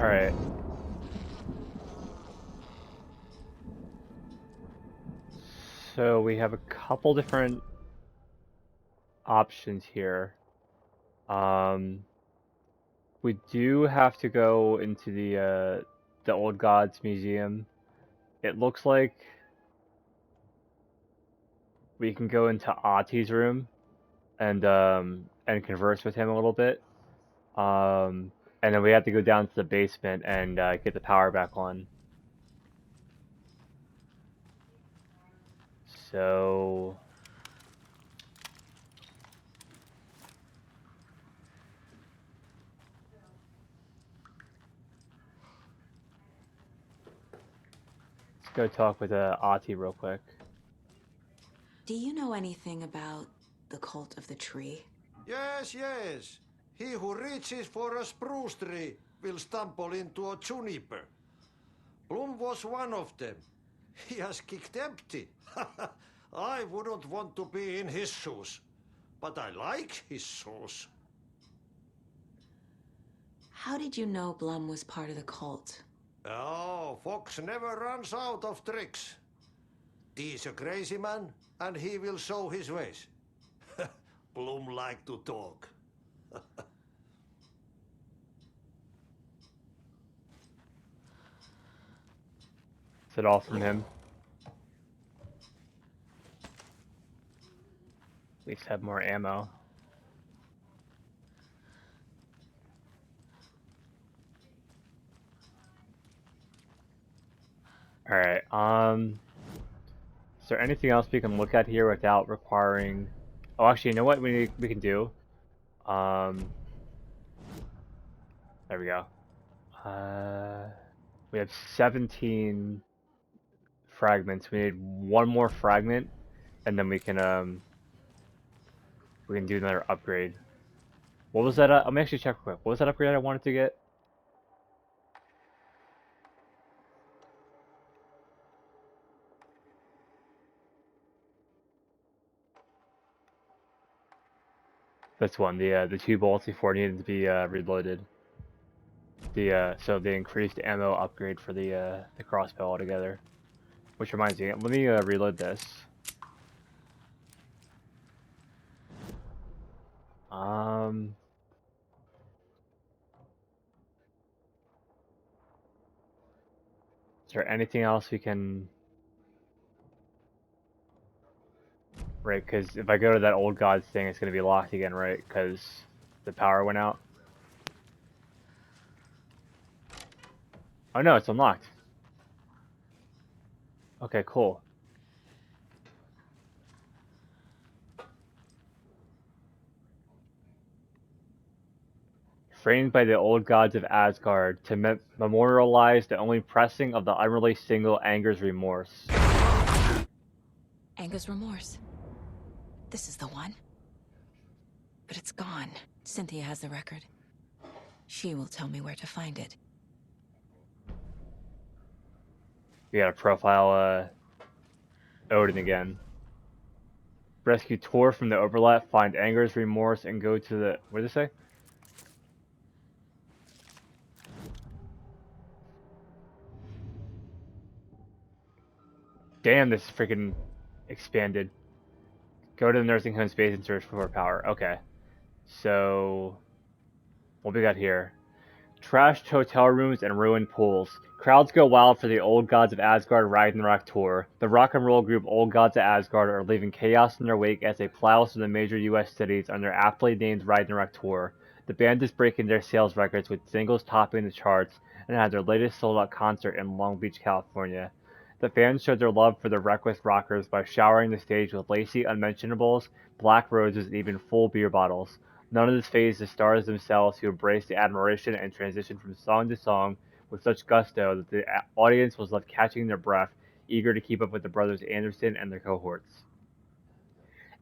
Alright. So we have a couple different options here. We do have to go into the Old Gods Museum. It looks like we can go into Ati's room and converse with him a little bit. And then we have to go down to the basement and get the power back on. So let's go talk with Ati real quick. Do you know anything about the cult of the tree? Yes, yes. He who reaches for a spruce tree will stumble into a juniper. Bloom was one of them. He has kicked empty. I wouldn't want to be in his shoes. But I like his shoes. How did you know Blum was part of the cult? Oh, Fox never runs out of tricks. He's a crazy man, and he will show his ways. Bloom like to talk. Is it all from him? At least have more ammo. Alright, is there anything else we can look at here without requiring... Oh, actually, you know what we can do? There we go. We have 17 fragments. We need one more fragment, and then we can do another upgrade. What was that? Let me actually check quick. What was that upgrade I wanted to get? This one, the two bolts before needed to be reloaded. So the increased ammo upgrade for the crossbow altogether. Which reminds me, let me reload this. Is there anything else we can... Right, because if I go to that old gods thing, it's going to be locked again, right? Because the power went out. Oh no, it's unlocked. Okay, cool. Framed by the old gods of Asgard to memorialize the only pressing of the unreleased single Anger's Remorse. Anger's Remorse. This is the one. But it's gone. Cynthia has the record. She will tell me where to find it. We gotta profile Odin again. Rescue Tor from the overlap, find Anger's Remorse, and go to the... What did it say? Damn, this freaking expanded. Go to the nursing home space and search for power. Okay. So... What we got here? Trashed hotel rooms and ruined pools. Crowds go wild for the Old Gods of Asgard Ragnarok tour. The rock and roll group Old Gods of Asgard are leaving chaos in their wake as they plow through the major US cities on their aptly named Ragnarok tour. The band is breaking their sales records with singles topping the charts and had their latest sold-out concert in Long Beach, California. The fans showed their love for the reckless rockers by showering the stage with lacy unmentionables, black roses, and even full beer bottles. None of this fazed the stars themselves, who embraced the admiration and transitioned from song to song with such gusto that the audience was left catching their breath, eager to keep up with the brothers Anderson and their cohorts.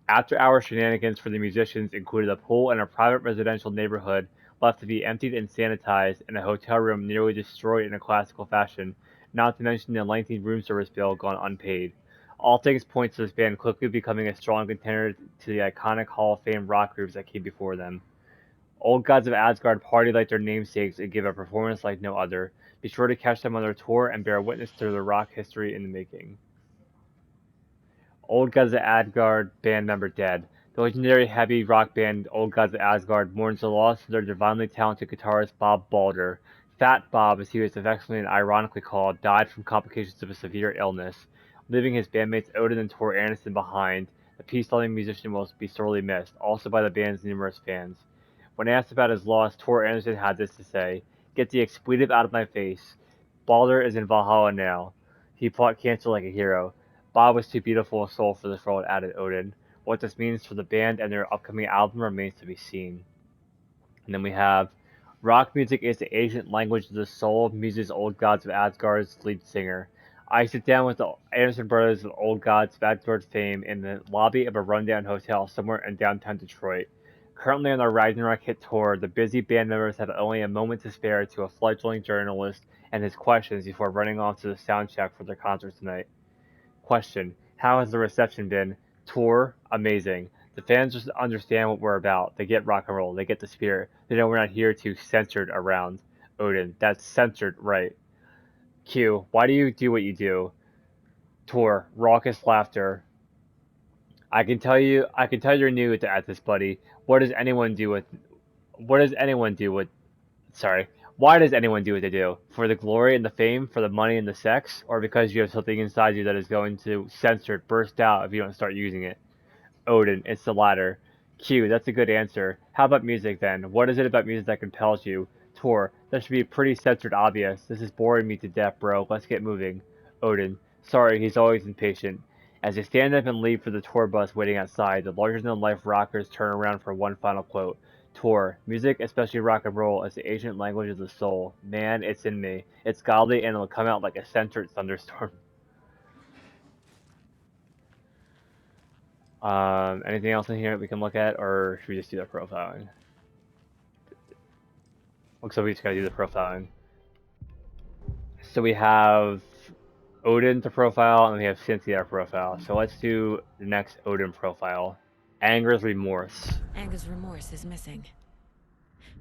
After-hour shenanigans for the musicians included a pool in a private residential neighborhood left to be emptied and sanitized, and a hotel room nearly destroyed in a classical fashion, not to mention the lengthy room service bill gone unpaid. All things point to this band quickly becoming a strong contender to the iconic Hall of Fame rock groups that came before them. Old gods of Asgard party like their namesakes and give a performance like no other. Be sure to catch them on their tour and bear witness to the rock history in the making. Old Gods of Asgard band member dead. The legendary heavy rock band Old Gods of Asgard mourns the loss of their divinely talented guitarist Bob Balder. Fat Bob, as he was affectionately and ironically called, died from complications of a severe illness, leaving his bandmates Odin and Tor Anderson behind. The peace-loving musician will be sorely missed, also by the band's numerous fans. When asked about his loss, Tor Anderson had this to say: "Get the expletive out of my face. Balder is in Valhalla now. He fought cancer like a hero. Bob was too beautiful a soul for this world," added Odin. What this means for the band and their upcoming album remains to be seen. And then we have rock music is the ancient language of the soul, Muse's Old Gods of Asgard's lead singer. I sit down with the Anderson brothers of Old Gods of Asgard fame in the lobby of a rundown hotel somewhere in downtown Detroit. Currently on their Ragnarok hit tour, the busy band members have only a moment to spare to a fledgling journalist and his questions before running off to the sound check for their concert tonight. Question: how has the reception been? Tour: amazing. The fans just understand what we're about. They get rock and roll. They get the spirit. They know we're not here to censored around. Odin: that's censored, right. Q: why do you do what you do? Tor: raucous laughter. I can tell you're new at this, buddy. What does anyone do with? What does anyone do with? Sorry. Why does anyone do what they do? For the glory and the fame, for the money and the sex, or because you have something inside you that is going to censor, burst out if you don't start using it? Odin: it's the latter. Q: that's a good answer. How about music then? What is it about music that compels you? Tor: that should be pretty censored obvious. This is boring me to death, bro. Let's get moving. Odin: sorry, he's always impatient. As they stand up and leave for the tour bus waiting outside, the larger-than-life rockers turn around for one final quote. Tor: music, especially rock and roll, is the ancient language of the soul. Man, it's in me. It's godly and it'll come out like a censored thunderstorm. Anything else in here that we can look at, or should we just do the profiling? Looks like we just gotta do the profiling. So we have Odin to profile, and we have Cynthia to profile. So let's do the next Odin profile. Anger's Remorse. Anger's remorse is missing.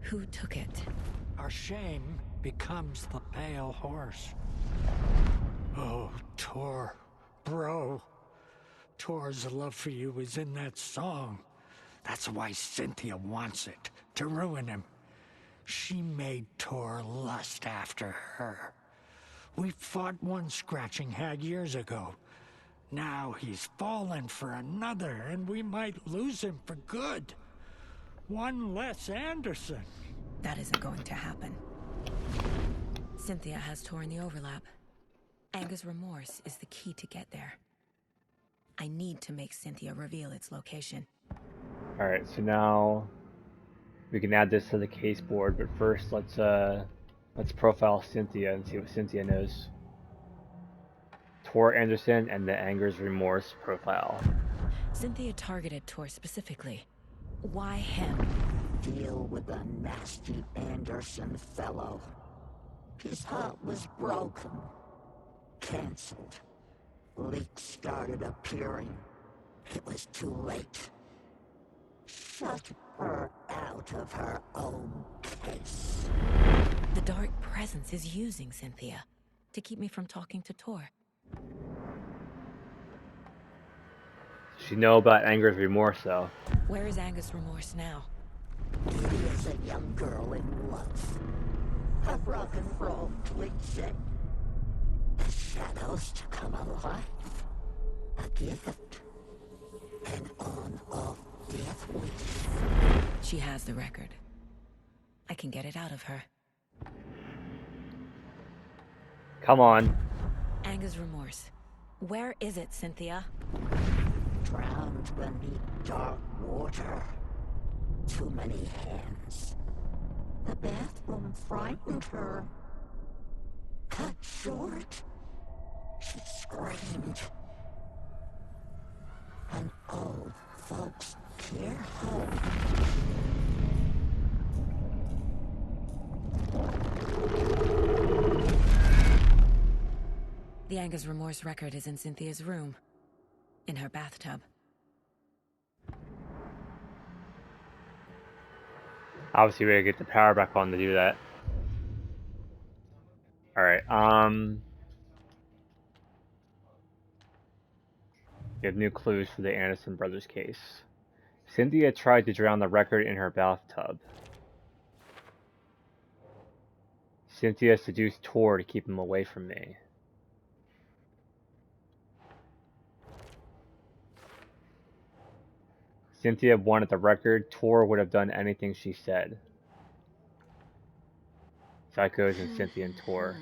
Who took it? Our shame becomes the pale horse. Oh, Tor, bro. Tor's love for you is in that song. That's why Cynthia wants it, to ruin him. She made Tor lust after her. We fought one scratching hag years ago. Now he's fallen for another, and we might lose him for good. One less Anderson. That isn't going to happen. Cynthia has Tor in the overlap. Anger's remorse is the key to get there. I need to make Cynthia reveal its location. Alright, so now we can add this to the case board, but first let's profile Cynthia and see what Cynthia knows. Tor Anderson and the Anger's Remorse profile. Cynthia targeted Tor specifically. Why him? Deal with the nasty Anderson fellow. His heart was broken. Cancelled. Leaks started appearing. It was too late. Shut her out of her own case. The dark presence is using Cynthia to keep me from talking to Tor. She know about Anger's Remorse though. Where is Anger's remorse now? He is a young girl in love. A rock and roll twitching. The shadows to come alive. A gift. An on-off death wish. She has the record. I can get it out of her. Come on. Anger's remorse. Where is it, Cynthia? Drowned beneath dark water. Too many hands. The bathroom frightened her. Cut short. She screamed. An old folks care home. The Anger's remorse record is in Cynthia's room. In her bathtub. Obviously, we gotta get the power back on to do that. Alright, we have new clues for the Anderson brothers case. Cynthia tried to drown the record in her bathtub. Cynthia seduced Tor to keep him away from me. Cynthia wanted the record. Tor would have done anything she said. Psychos and Cynthia and Tor.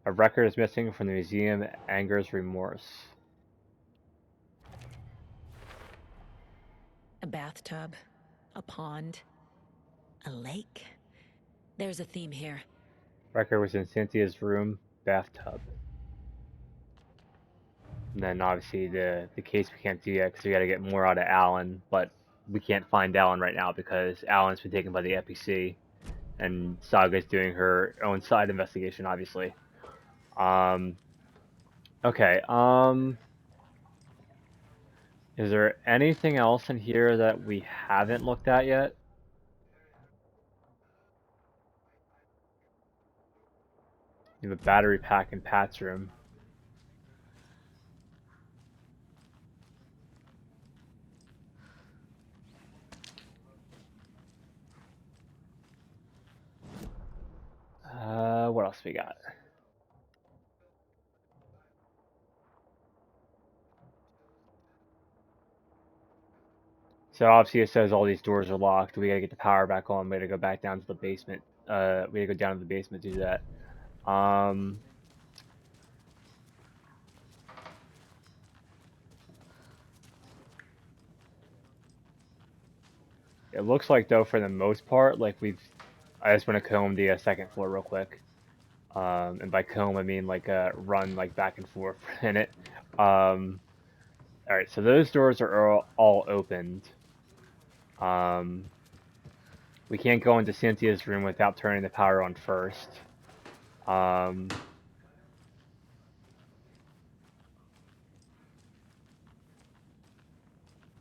A record is missing from the museum. Anger's remorse. A bathtub, a pond, a lake. There's a theme here. Record was in Cynthia's room, bathtub. And then obviously the case we can't do yet because we got to get more out of Alan, but we can't find Alan right now because Alan's been taken by the FBC, and Saga's doing her own side investigation, obviously. Okay. Is there anything else in here that we haven't looked at yet? We have a battery pack in Pat's room. What else we got? So obviously it says all these doors are locked. We gotta get the power back on. We gotta go back down to the basement. We gotta go down to the basement to do that. It looks like though, for the most part, like I just want to comb the second floor real quick. And by comb I mean like run like back and forth in it. Alright, so those doors are all opened. We can't go into Cynthia's room without turning the power on first.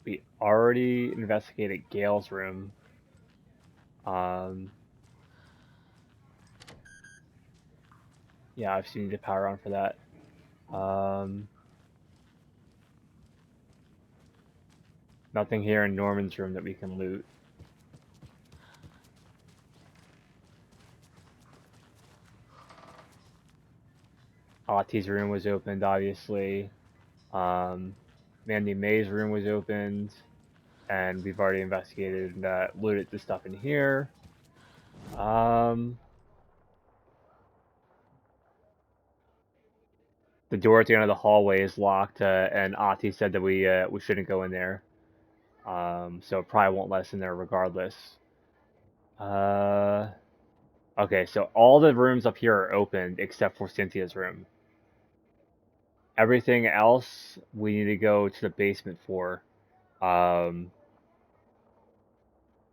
We already investigated Gail's room. Yeah, I've seen the power on for that. Nothing here in Norman's room that we can loot. Ahti's room was opened, obviously. Mandy May's room was opened. And we've already investigated and looted the stuff in here. The door at the end of the hallway is locked, and Ahti said that we shouldn't go in there. So it probably won't let us in there regardless. Okay, so all the rooms up here are opened except for Cynthia's room. Everything else we need to go to the basement for.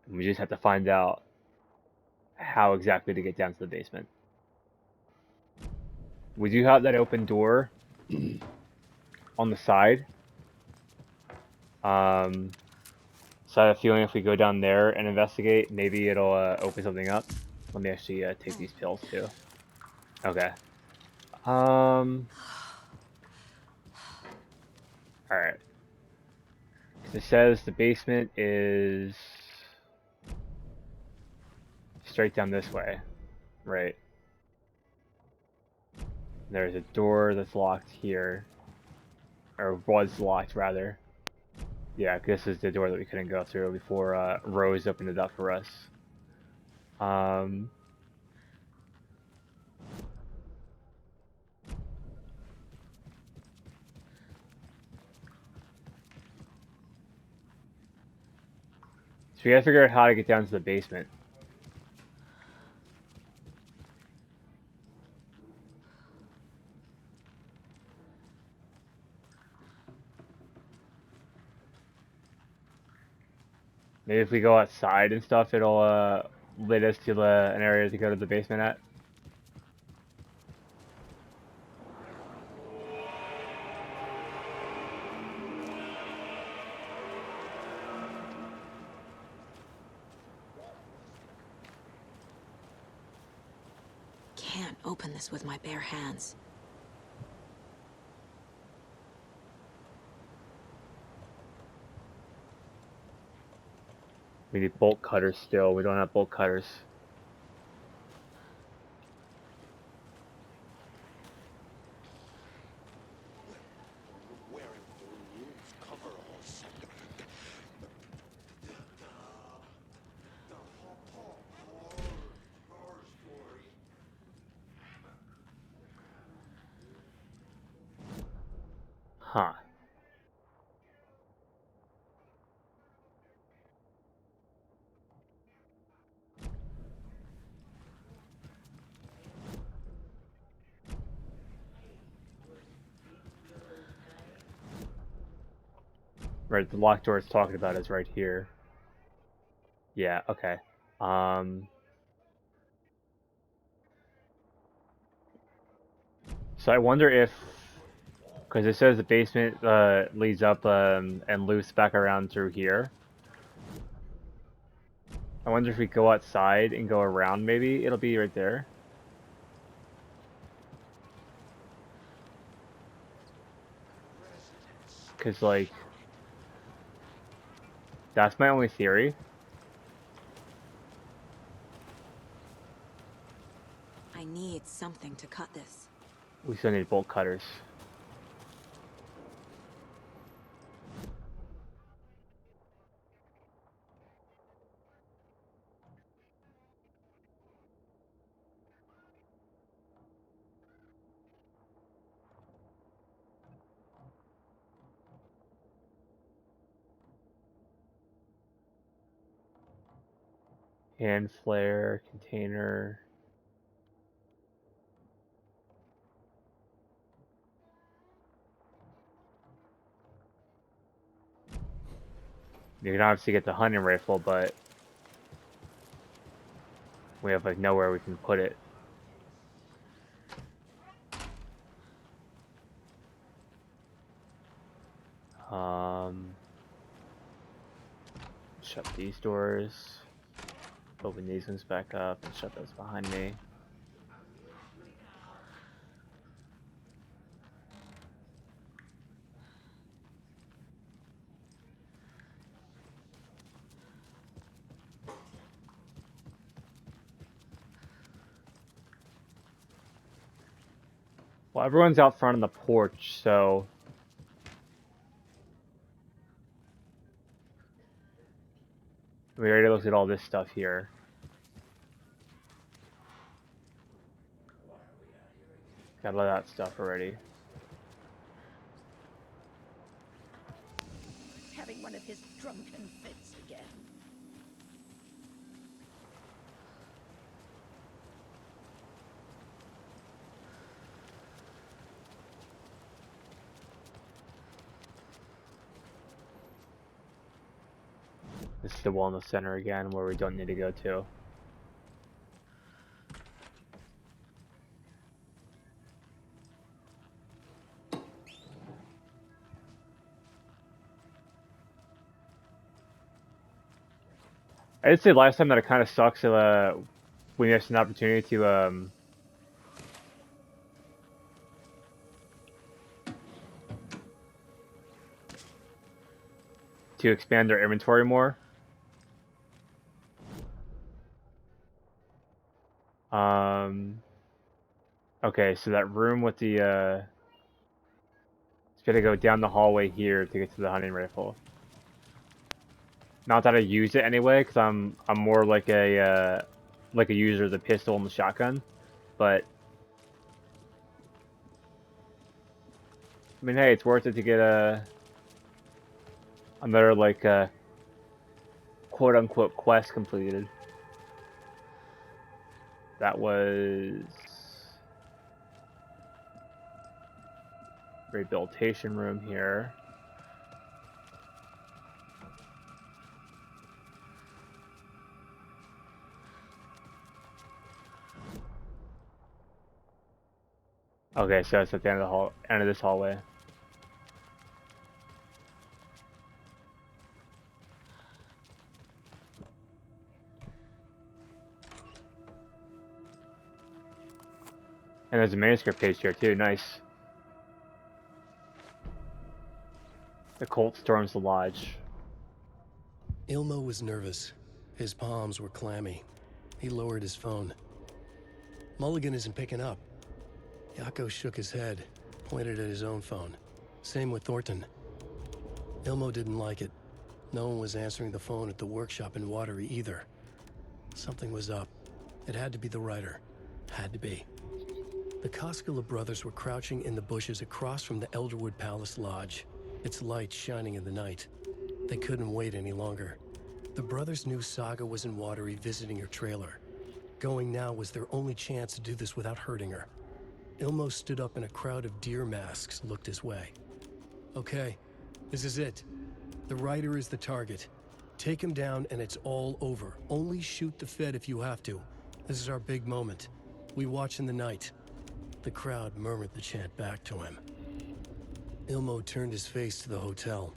We just have to find out how exactly to get down to the basement. We do have that open door on the side. So I have a feeling if we go down there and investigate, maybe it'll open something up. Let me actually take these pills too. Okay. Alright. It says the basement is straight down this way. Right. There's a door that's locked here. Or was locked, rather. Yeah, this is the door that we couldn't go through before Rose opened it up for us. So we gotta figure out how to get down to the basement. Maybe if we go outside and stuff, it'll lead us to an area to go to the basement at. can't open this with my bare hands. We need bolt cutters still. We don't have bolt cutters. Huh. Right, the locked door it's talking about is right here. Yeah, okay. So I wonder if, because it says the basement leads up and loops back around through here. I wonder if we go outside and go around, maybe it'll be right there. Because, like, that's my only theory. I need something to cut this. We still need bolt cutters. Hand flare, container. You can obviously get the hunting rifle, but we have like nowhere we can put it. Shut these doors. Open these ones back up and shut those behind me. Well, everyone's out front on the porch, so we already looked at all this stuff here. Got a lot of that stuff already. Having one of his drunken fits again. This is the wellness center again, where we don't need to go to. I did say last time that it kind of sucks when you miss an opportunity to expand their inventory more. Okay, so that room with the it's gonna go down the hallway here to get to the hunting rifle. Not that I use it anyway, because I'm more like a user of the pistol and the shotgun, but I mean, hey, it's worth it to get another like quote unquote quest completed. That was rehabilitation room here. Okay, so it's at the end of the end of this hallway. And there's a manuscript page here too. Nice. The cult storms the lodge. Ilmo was nervous. His palms were clammy. He lowered his phone. Mulligan isn't picking up. Yako shook his head, pointed at his own phone. Same with Thornton. Ilmo didn't like it. No one was answering the phone at the workshop in Watery either. Something was up. It had to be the writer. Had to be. The Koskela brothers were crouching in the bushes across from the Elderwood Palace Lodge, its light shining in the night. They couldn't wait any longer. The brothers knew Saga was in Watery visiting her trailer. Going now was their only chance to do this without hurting her. Ilmo stood up and a crowd of deer masks looked his way. Okay, this is it. The writer is the target. Take him down and it's all over. Only shoot the Fed if you have to. This is our big moment. We watch in the night. The crowd murmured the chant back to him. Ilmo turned his face to the hotel.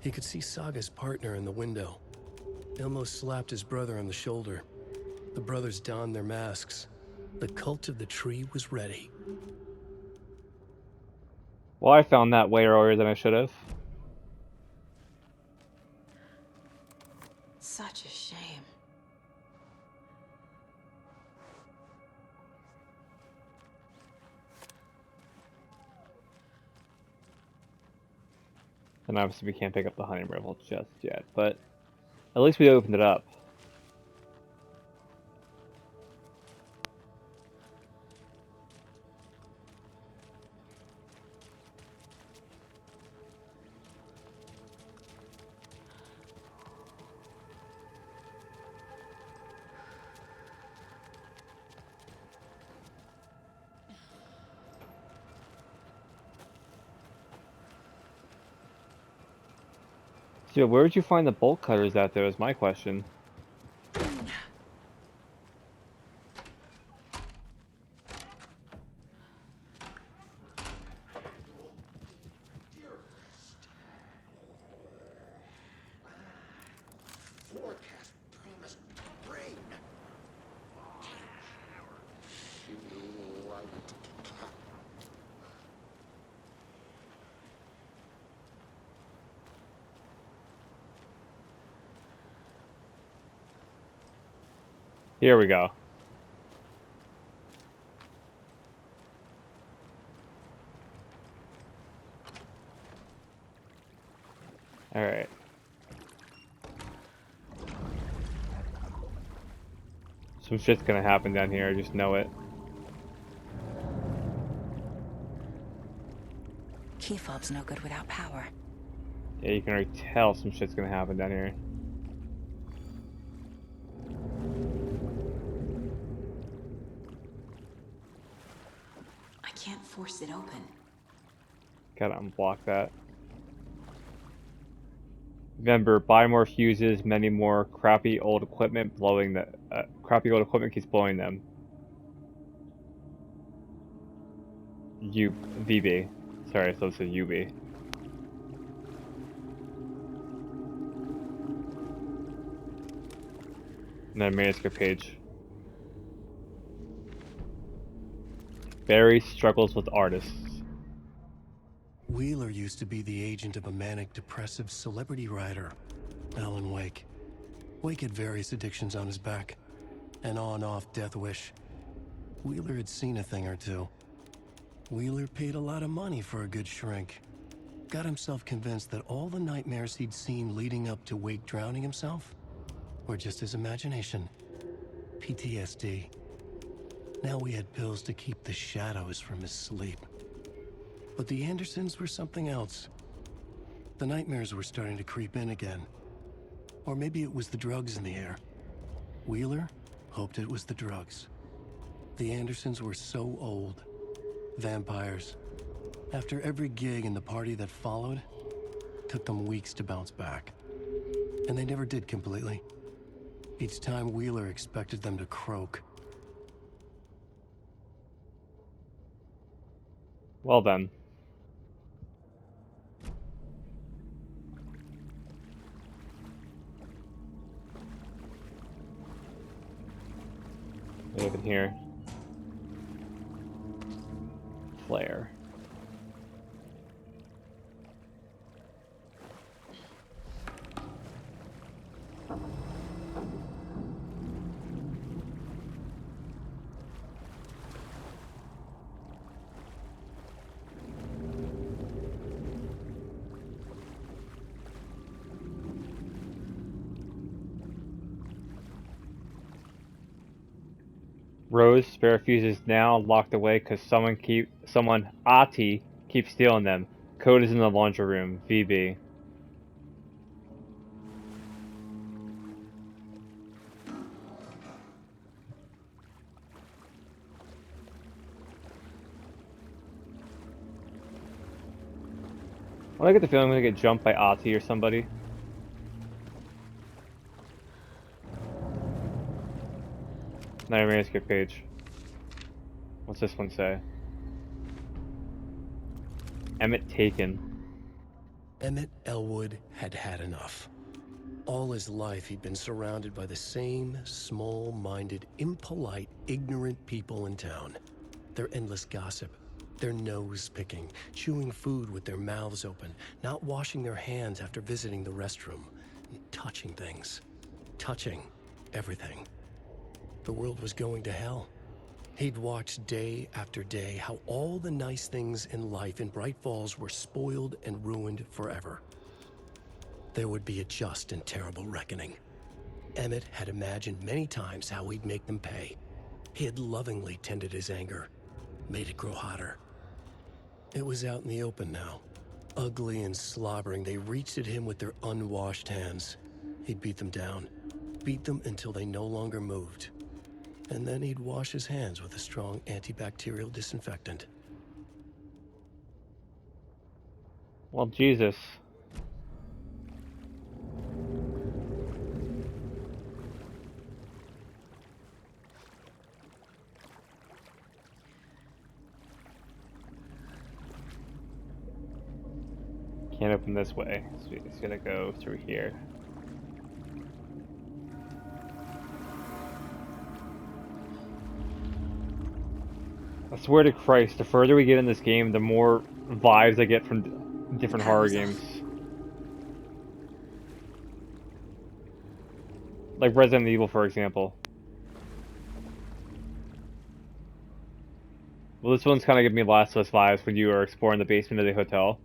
He could see Saga's partner in the window. Ilmo slapped his brother on the shoulder. The brothers donned their masks. The cult of the tree was ready. Well, I found that way earlier than I should have. Such a shame. And obviously we can't pick up the hunting rifle just yet, but at least we opened it up. So where did you find the bolt cutters at though is my question. Forecast promised rain. Here we go. Alright. Some shit's gonna happen down here, I just know it. Key fob's no good without power. Yeah, you can already tell some shit's gonna happen down here. I can't force it open. Gotta unblock that. Remember, buy more fuses, many more crappy old equipment blowing the crappy old equipment keeps blowing them. VB. Sorry, so it's a UB. And then manuscript page. Barry struggles with artists. Wheeler used to be the agent of a manic depressive celebrity writer, Alan Wake. Wake had various addictions on his back. An on-off death wish. Wheeler had seen a thing or two. Wheeler paid a lot of money for a good shrink. Got himself convinced that all the nightmares he'd seen leading up to Wake drowning himself were just his imagination. PTSD. Now we had pills to keep the shadows from his sleep. But the Andersons were something else. The nightmares were starting to creep in again. Or maybe it was the drugs in the air. Wheeler hoped it was the drugs. The Andersons were so old. Vampires. After every gig and the party that followed, took them weeks to bounce back. And they never did completely. Each time Wheeler expected them to croak. Well then. Even here. flare. Rose spare fuses now locked away because someone Ati keeps stealing them. Code is in the laundry room. VB. I get the feeling I'm gonna get jumped by Ati or somebody. Not a manuscript page. What's this one say? Emmett taken. Emmett Elwood had had enough. All his life he'd been surrounded by the same small-minded, impolite, ignorant people in town. Their endless gossip, their nose-picking, chewing food with their mouths open, not washing their hands after visiting the restroom, and touching things. Touching everything. The world was going to hell. He'd watched day after day how all the nice things in life in Bright Falls were spoiled and ruined forever. There would be a just and terrible reckoning. Emmett had imagined many times how he'd make them pay. He had lovingly tended his anger, made it grow hotter. It was out in the open now. Ugly and slobbering, they reached at him with their unwashed hands. He'd beat them down, beat them until they no longer moved. And then he'd wash his hands with a strong antibacterial disinfectant. Well, Jesus. Can't open this way, so it's gonna go through here. I swear to Christ, the further we get in this game, the more vibes I get from different horror games. Like Resident Evil, for example. Well, this one's kind of giving me Last of Us vibes when you are exploring the basement of the hotel.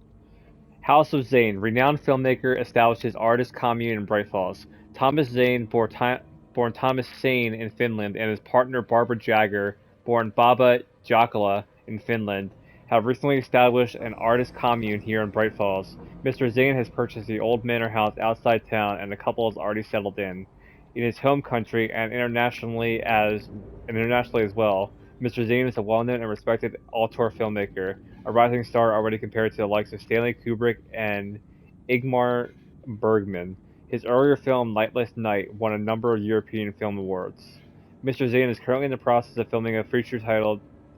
House of Zane, renowned filmmaker, established his artist commune in Bright Falls. Thomas Zane, born Thomas Sane in Finland, and his partner Barbara Jagger, born Baba Jokela in Finland, have recently established an artist commune here in Bright Falls. Mr. Zane has purchased the old manor house outside town, and the couple has already settled in. In his home country and internationally as well, Mr. Zane is a well-known and respected auteur filmmaker, a rising star already compared to the likes of Stanley Kubrick and Ingmar Bergman. His earlier film, Nightless Night, won a number of European Film Awards. Mr. Zane is currently in the process of filming a feature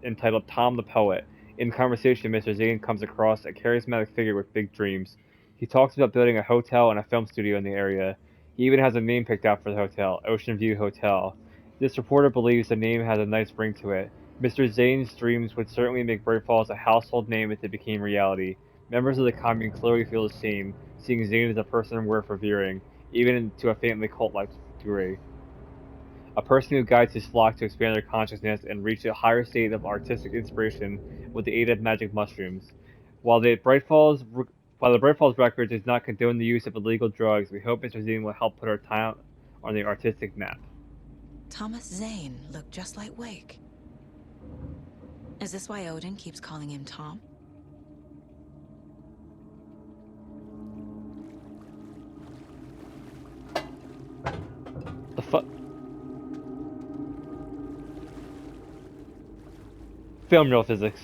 entitled Tom the Poet. In conversation, Mr. Zane comes across a charismatic figure with big dreams. He talks about building a hotel and a film studio in the area. He even has a name picked out for the hotel, Ocean View Hotel. This reporter believes the name has a nice ring to it. Mr. Zane's dreams would certainly make Bright Falls a household name if it became reality. Members of the commune clearly feel the same, seeing Zane as a person worth revering, even to a faintly cult-like degree. A person who guides his flock to expand their consciousness and reach a higher state of artistic inspiration with the aid of magic mushrooms. While the Bright Falls record does not condone the use of illegal drugs, we hope Mr. Zane will help put our town on the artistic map. Thomas Zane looked just like Wake. Is this why Odin keeps calling him Tom? The fuck? Film real physics.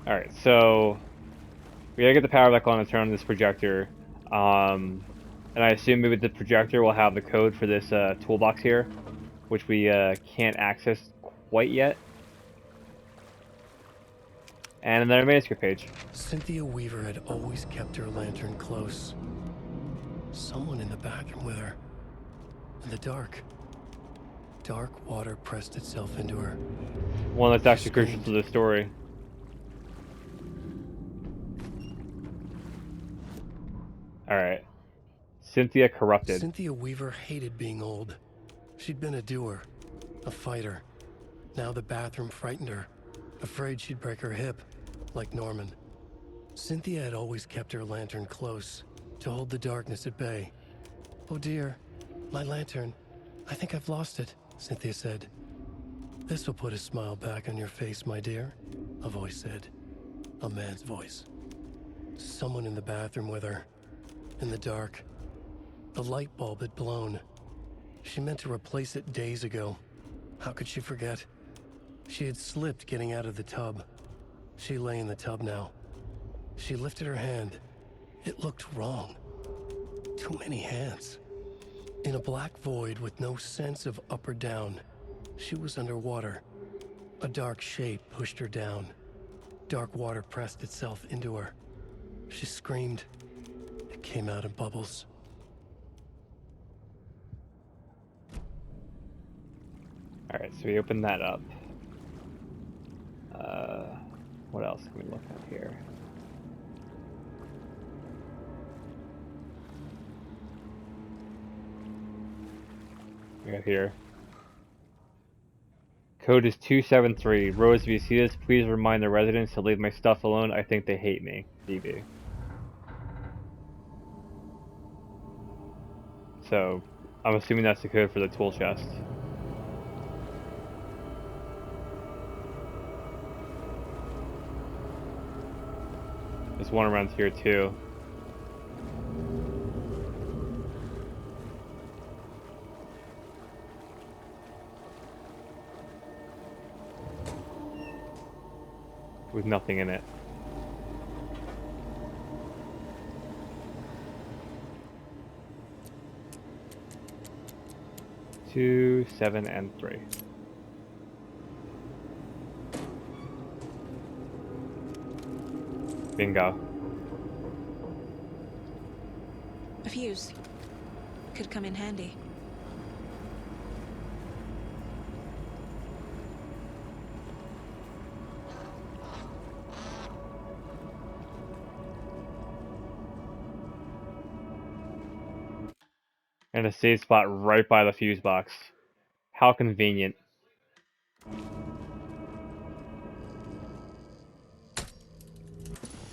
Alright, so we gotta get the power back on and turn on this projector. And I assume maybe the projector will have the code for this toolbox here, which we can't access quite yet. And another manuscript page. Cynthia Weaver had always kept her lantern close. Someone in the bathroom with her. In the dark. dark water pressed itself into her. One that's actually crucial to the story. Alright. Cynthia corrupted. Cynthia Weaver hated being old. She'd been a doer, a fighter. Now the bathroom frightened her, afraid she'd break her hip, like Norman. Cynthia had always kept her lantern close, to hold the darkness at bay. "Oh dear, my lantern. I think I've lost it," Cynthia said. "This will put a smile back on your face, my dear," a voice said. A man's voice. Someone in the bathroom with her. In the dark. The light bulb had blown. She meant to replace it days ago. How could she forget? She had slipped getting out of the tub. She lay in the tub now. She lifted her hand. It looked wrong. Too many hands. In a black void with no sense of up or down, she was underwater. A dark shape pushed her down. Dark water pressed itself into her. She screamed. It came out in bubbles. Alright, so we open that up. What else can we look at here? We got here. Code is 273. Rose, if you see this, please remind the residents to leave my stuff alone. I think they hate me. BB. So, I'm assuming that's the code for the tool chest. There's one around here too. With nothing in it. Two, 7, and 3. Bingo. A fuse. Could come in handy. And a save spot right by the fuse box. How convenient.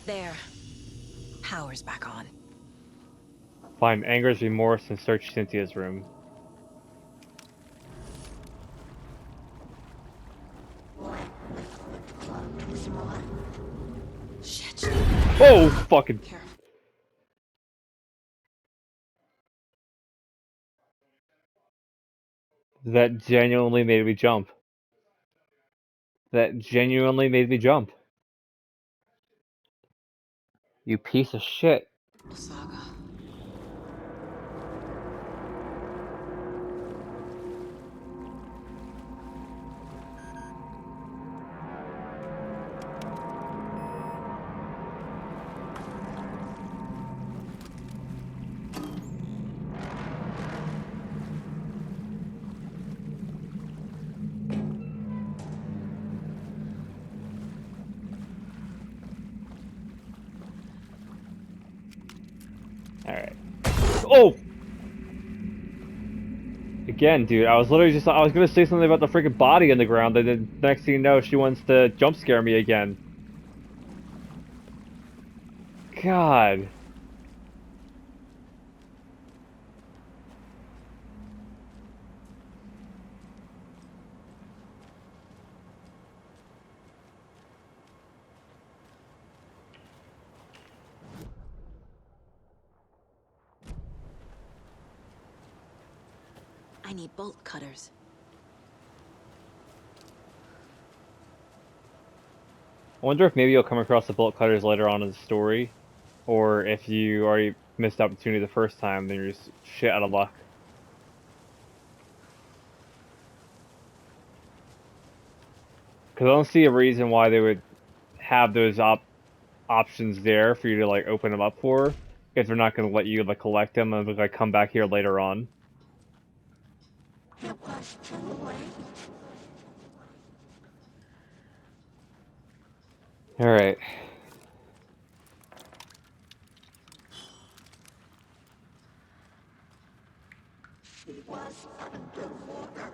There. Power's back on. Find Anger's remorse and search Cynthia's room. Shit. Oh, fucking. Careful. That genuinely made me jump. That genuinely made me jump. You piece of shit. Saga. Alright. Oh! Again, dude, I was gonna say something about the freaking body in the ground, and then next thing you know, she wants to jump scare me again. God. I need bolt cutters. I wonder if maybe you'll come across the bolt cutters later on in the story, or if you already missed the opportunity the first time, then you're just shit out of luck. Because I don't see a reason why they would have those options there for you to like open them up for, if they're not going to let you like collect them and like come back here later on. It was too late. All right. She was underwater.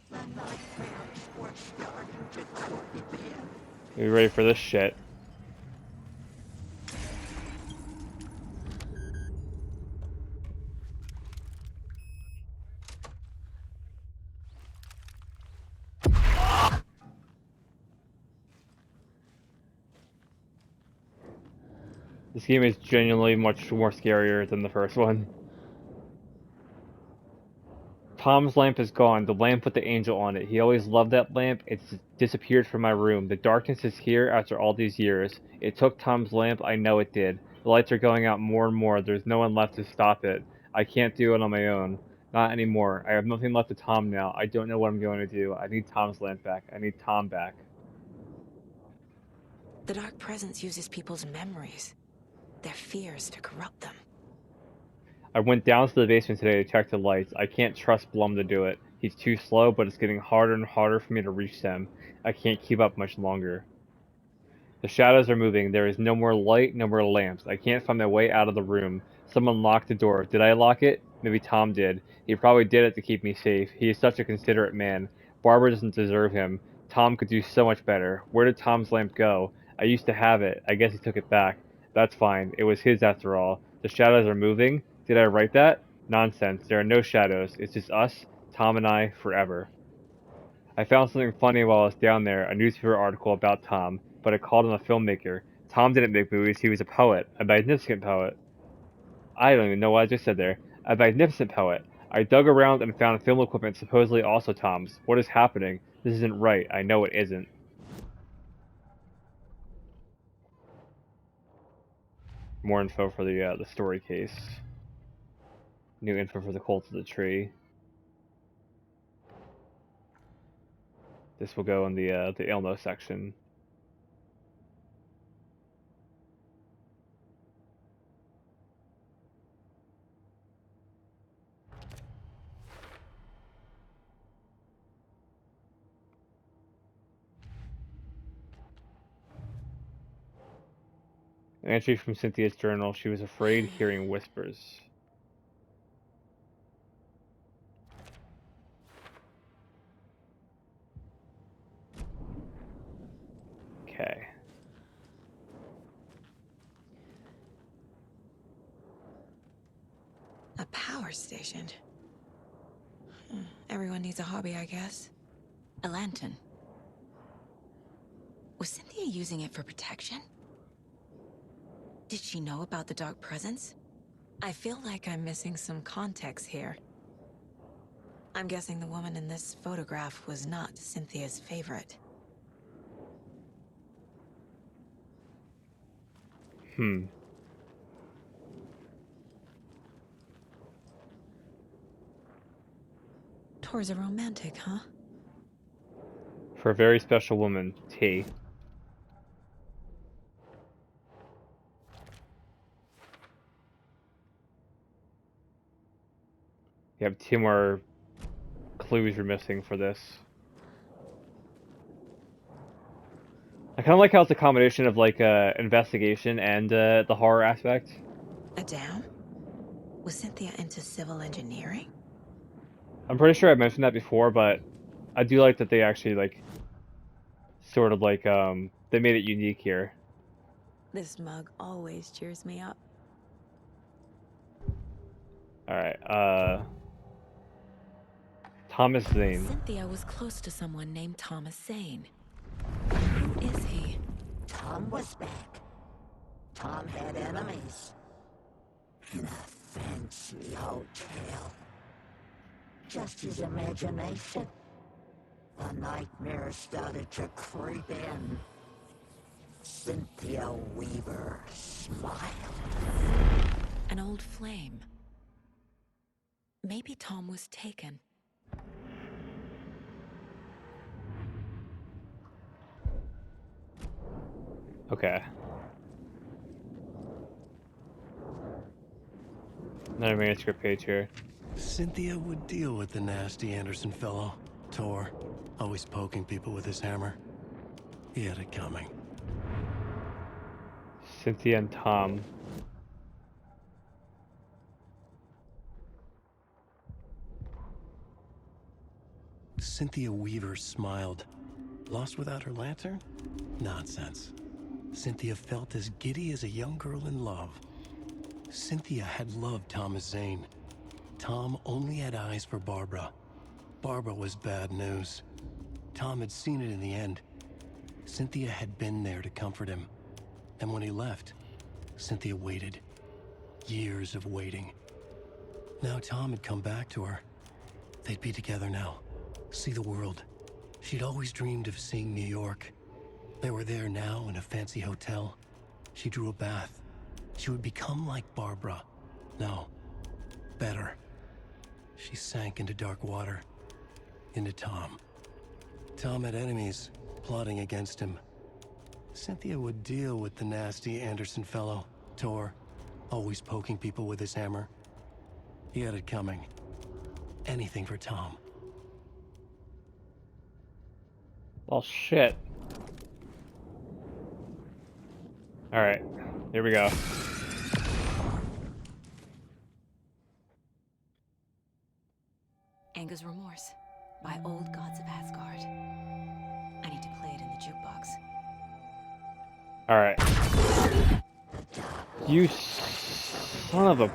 The nightmares were starting to creep in. You ready for this shit? This game is genuinely much more scarier than the first one. Tom's lamp is gone, the lamp with the angel on it. He always loved that lamp. It's disappeared from my room. The darkness is here after all these years. It took Tom's lamp, I know it did. The lights are going out more and more. There's no one left to stop it. I can't do it on my own. Not anymore. I have nothing left to Tom now. I don't know what I'm going to do. I need Tom's lamp back. I need Tom back. The Dark Presence uses people's memories, their fears to corrupt them. I went down to the basement today to check the lights. I can't trust Blum to do it. He's too slow, but it's getting harder and harder for me to reach them. I can't keep up much longer. The shadows are moving. There is no more light, no more lamps. I can't find my way out of the room. Someone locked the door. Did I lock it? Maybe Tom did. He probably did it to keep me safe. He is such a considerate man. Barbara doesn't deserve him. Tom could do so much better. Where did Tom's lamp go? I used to have it. I guess he took it back. That's fine. It was his after all. The shadows are moving. Did I write that? Nonsense. There are no shadows. It's just us, Tom and I, forever. I found something funny while I was down there, a newspaper article about Tom, but it called him a filmmaker. Tom didn't make movies, he was a poet. A magnificent poet. I don't even know what I just said there. A magnificent poet. I dug around and found film equipment supposedly also Tom's. What is happening? This isn't right. I know it isn't. More info for the story case. New info for the Cult of the Tree. This will go in the Ilmo section. An entry from Cynthia's journal. She was afraid hearing whispers. Okay. A power station. Everyone needs a hobby, I guess. A lantern. Was Cynthia using it for protection? Did she know about the Dark Presence? I feel like I'm missing some context here. I'm guessing the woman in this photograph was not Cynthia's favorite. Tor's a romantic, huh? For a very special woman, T. You have 2 more clues you're missing for this. I kind of like how it's a combination of like investigation and the horror aspect. A dam? Was Cynthia into civil engineering? I'm pretty sure I mentioned that before, but I do like that they actually like sort of like they made it unique here. This mug always cheers me up. All right, Thomas Zane. Cynthia was close to someone named Thomas Zane. Who is he? Tom was back. Tom had enemies. In a fancy hotel. Just his imagination. The nightmare started to creep in. Cynthia Weaver smiled. An old flame. Maybe Tom was taken. Okay. Another manuscript page here. Cynthia would deal with the nasty Anderson fellow, Tor, always poking people with his hammer. He had it coming. Cynthia and Tom. Cynthia Weaver smiled. Lost without her lantern? Nonsense. Cynthia felt as giddy as a young girl in love. Cynthia had loved Thomas Zane. Tom only had eyes for Barbara. Barbara was bad news. Tom had seen it in the end. Cynthia had been there to comfort him. And when he left, Cynthia waited. Years of waiting. Now Tom had come back to her. They'd be together now. See the world. She'd always dreamed of seeing New York. They were there now in a fancy hotel. She drew a bath. She would become like Barbara. No, better. She sank into dark water. Into Tom. Tom had enemies plotting against him. Cynthia would deal with the nasty Anderson fellow, Tor, always poking people with his hammer. He had it coming. Anything for Tom. Well, shit. Alright, here we go. Anger's Remorse by Old Gods of Asgard. I need to play it in the jukebox. Alright. You son of a...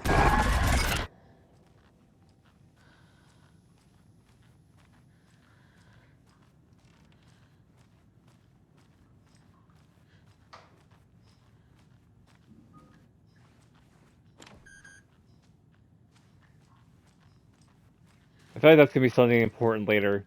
I feel like that's gonna be something important later.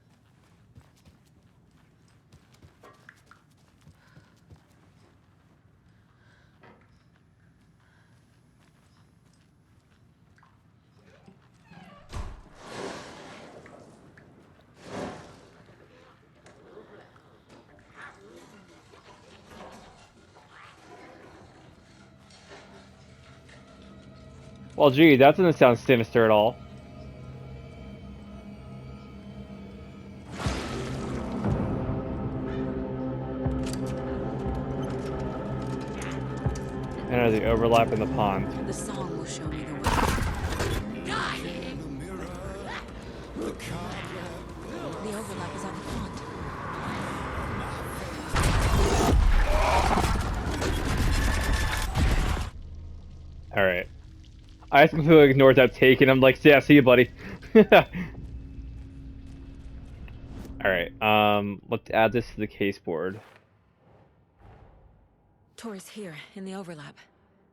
Well, gee, that doesn't sound sinister at all. Enter the overlap in the pond. The song will show me the way. The overlap is on the pond. Alright. I just completely ignored that take and I'm like, yeah, see you, buddy. Alright, let's add this to the case board. Tor is here, in the overlap.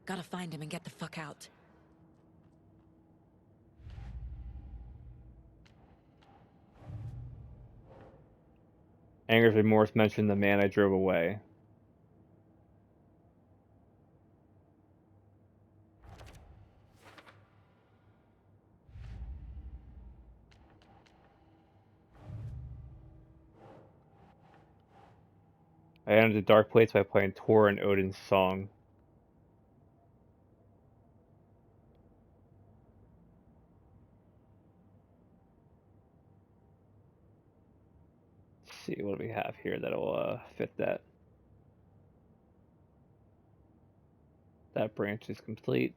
Gotta find him and get the fuck out. Anger's Remorse mentioned the man I drove away. I entered the dark place by playing Tor and Odin's song. Let's see what do we have here that'll fit that. That branch is complete.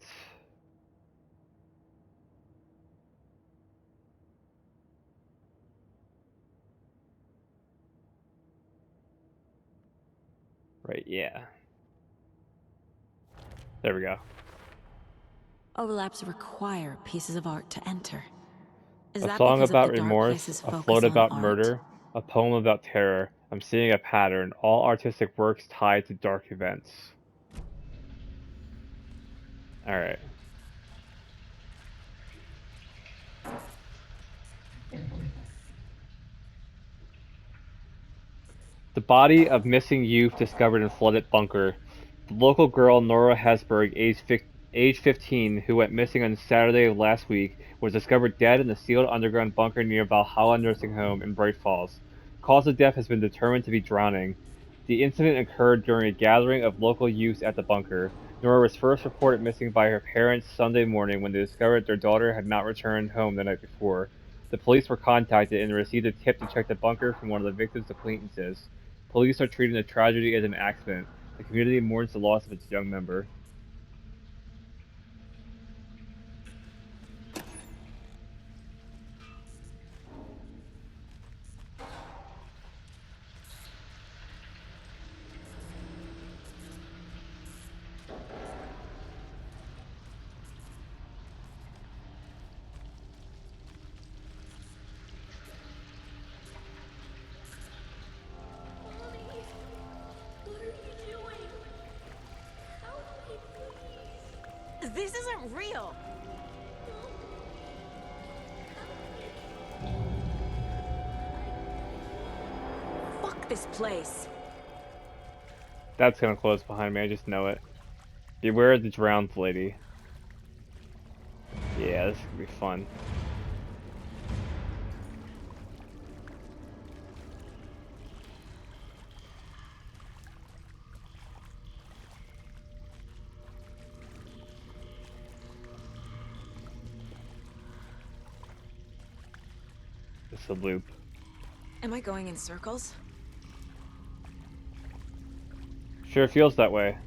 Right, yeah. There we go. Overlaps require pieces of art to enter. Is A that song because about of the dark remorse, place's a focus float on about art? murder, a poem about terror. I'm seeing a pattern. All artistic works tied to dark events. Alright. The body of missing youth discovered in flooded bunker. The local girl Nora Hesberg, age 15, who went missing on Saturday of last week, was discovered dead in the sealed underground bunker near Valhalla Nursing Home in Bright Falls. Cause of death has been determined to be drowning. The incident occurred during a gathering of local youth at the bunker. Nora was first reported missing by her parents Sunday morning when they discovered their daughter had not returned home the night before. The police were contacted and received a tip to check the bunker from one of the victim's acquaintances. Police are treating the tragedy as an accident. The community mourns the loss of its young member. This isn't real! Fuck this place! That's gonna close behind me, I just know it. Beware of the drowned lady. Yeah, this is gonna be fun. It's a loop. Am I going in circles? Sure feels that way.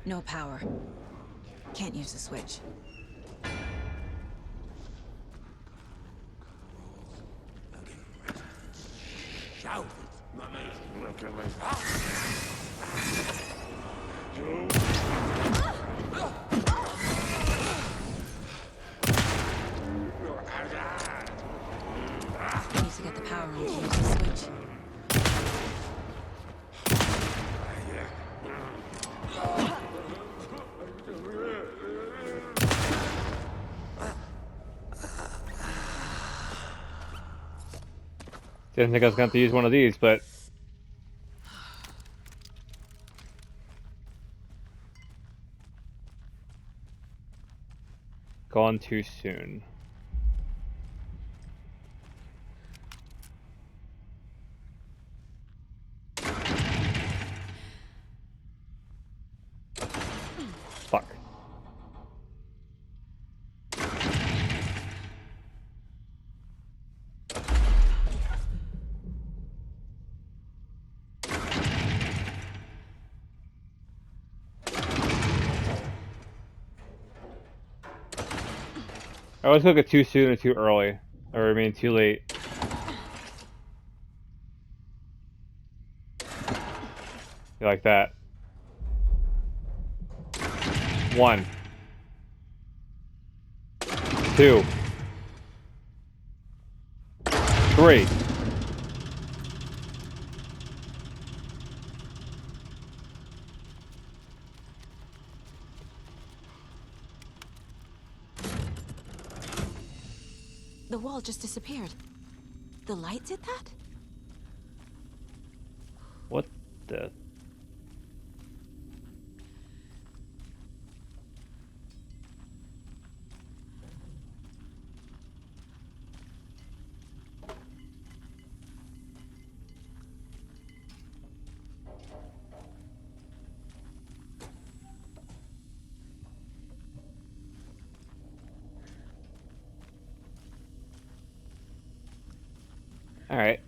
No power. Can't use the switch. Need to get the power on to use the switch. Didn't think I was going to use one of these, but... Gone too soon. Fuck. I always cook it too soon or too early. Or, I mean, too late. You like that. 1. 2. 3. The wall just disappeared. The light did that? What the... Alright.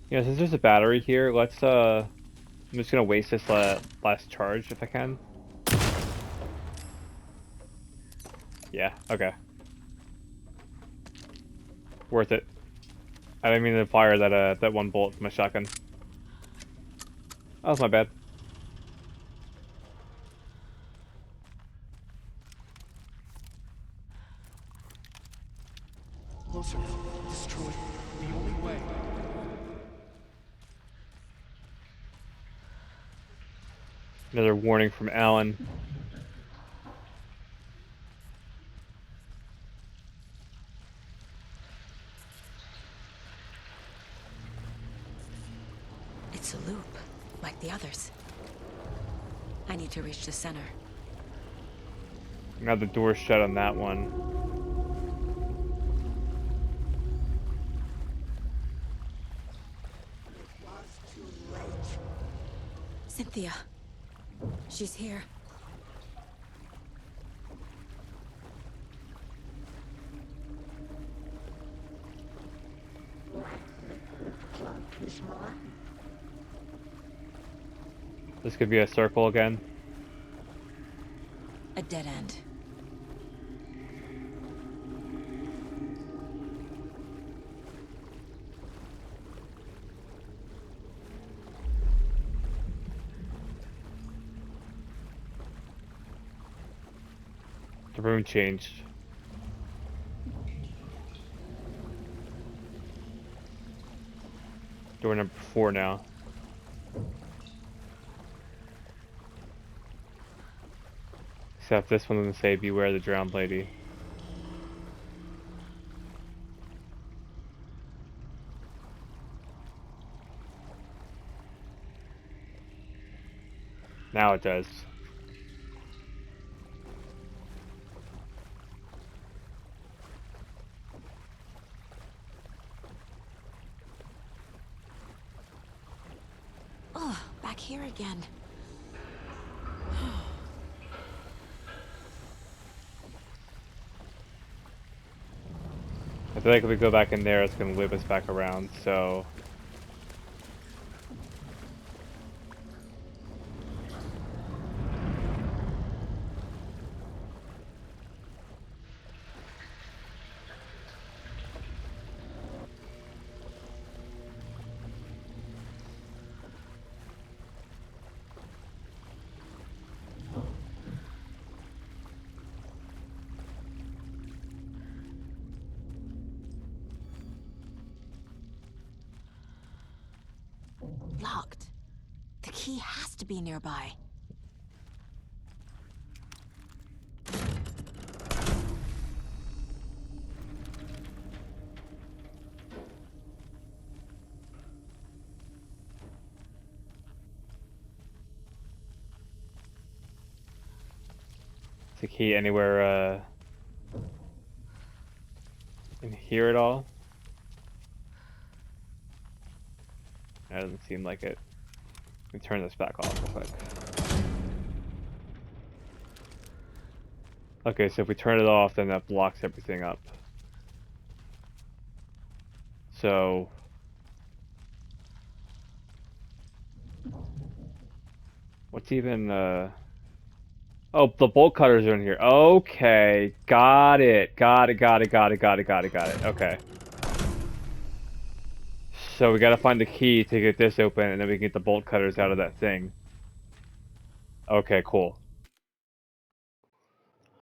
Yeah, since there's a battery here, let's, I'm just gonna waste this last charge if I can. Yeah, okay. Worth it. I didn't mean to fire that one bullet from my shotgun. That was my bad. Closer. Destroy. The only way. Another warning from Alan. It's a loop, like the others. I need to reach the center. Now the door's shut on that one. Cynthia. She's here. This could be a circle again. A dead end. The room changed. Door number 4 now. Except this one doesn't say beware the drowned lady. Now it does. Oh, back here again. I feel like if we go back in there, it's gonna whip us back around, so... Locked. The key has to be nearby. Is the key anywhere, in here at all? That doesn't seem like it. Let me turn this back off real quick. Okay, so if we turn it off, then that blocks everything up. So... what's even, oh, the bolt cutters are in here. Okay, got it. Got it. Okay. So we gotta find the key to get this open, and then we can get the bolt cutters out of that thing. Okay, cool.